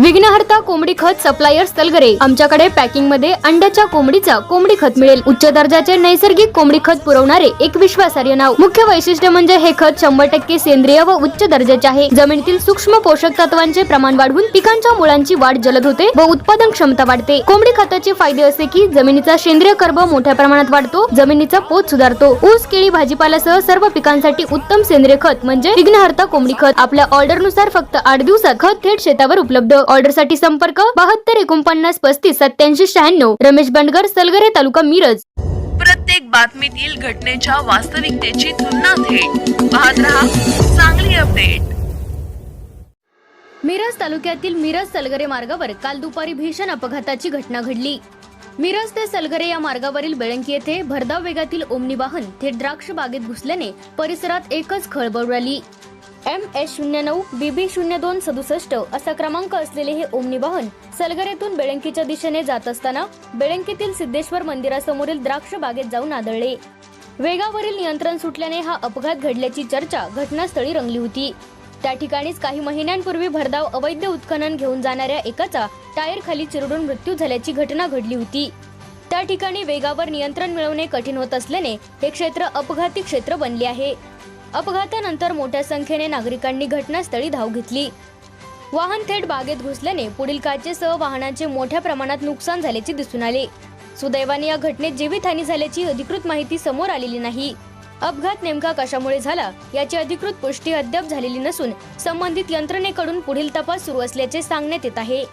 विघ्नहर्ता कोंबडी खत सप्लायर सलगरे। आमच्याकडे पॅकिंग मध्ये अंड्याच्या कोंबडीचा कोंबडी खत मिळेल। उच्च दर्जाचे नैसर्गिक कोंबडी खत पुरवणारे एक विश्वासार्ह नाव। मुख्य वैशिष्ट्य म्हणजे हे खत 100% सेंद्रिय व उच्च दर्जाचे आहे। जमिनीतील सूक्ष्म पोषक तत्वांचे प्रमाण वाढवून पिकांच्या मुळांची वाढ जलद होते व उत्पादन क्षमता वाढते। कोंबडी खताचे फायदे असे की जमिनीचा सेंद्रिय कर्ब मोठ्या प्रमाणात वाढतो, जमिनीचा पोत सुधारतो। ऊस, केळी, भाजीपाल्यासह सर्व पिकांसाठी उत्तम सेंद्रिय खत म्हणजे विघ्नहर्ता कोंबडी खत। आपल्या ऑर्डर नुसार फक्त 8 दिवसात खत थेट शेतावर उपलब्ध। ऑर्डर साठी संपर्क 72 49 35 87 96। रमेश बंडगर, सलगरे, तालुका मिरज। प्रत्येक बातमीतील घटनेच्या वास्तविकतेची तुलना थेट पाहत रहा चांगली अपडेट। मिरज तालुक्यातील मिरज सलगरे मार्गावर काल दुपारी भीषण अपघाताची घटना घडली। मिरज ते सलगरे या मार्गावरील बेळंकी येथे भरधाव वेगातील ओमनी वाहन थेट द्राक्ष बागेत घुसल्याने परिसरात एकच खळबळ उडाली। MS09 BB02 67 असा क्रमांक असलेले हे ओमनी वाहन सलगरेतून बेळंकीच्या दिशेने जात असताना बेळंकीतील सिद्धेश्वर मंदिरासमोरील द्राक्ष बागेत जाऊन आदळले। वेगावरील नियंत्रण सुटल्याने हा अपघात घडल्याची चर्चा घटनास्थळी रंगली होती। त्या ठिकाणीच काही महिन्यांपूर्वी भरधाव अवैध उत्खनन घेऊन जाणाऱ्या एकाचा टायर खाली चिरडून मृत्यू झाल्याची घटना घडली होती। त्या ठिकाणी वेगावर नियंत्रण मिळवणे कठीण होत असल्याने हे क्षेत्र अपघाती क्षेत्र बनले आहे। अपघातानंतर मोठ्या संख्येने नागरिकांनी घटनास्थळी धाव घेतली। वाहन थेट बागेत घुसल्याने पुढील काचेसह वाहनांचे मोठ्या प्रमाणात नुकसान झाल्याचे दिसून आले। सुदैवाने या घटनेत जीवितहानी झाल्याची अधिकृत माहिती समोर आलेली नाही। अपघात नेमका कशामुळे झाला याची अधिकृत पुष्टी अद्याप झालेली नसून संबंधित यंत्रणेकडून पुढील तपास सुरू असल्याचे सांगण्यात येत आहे।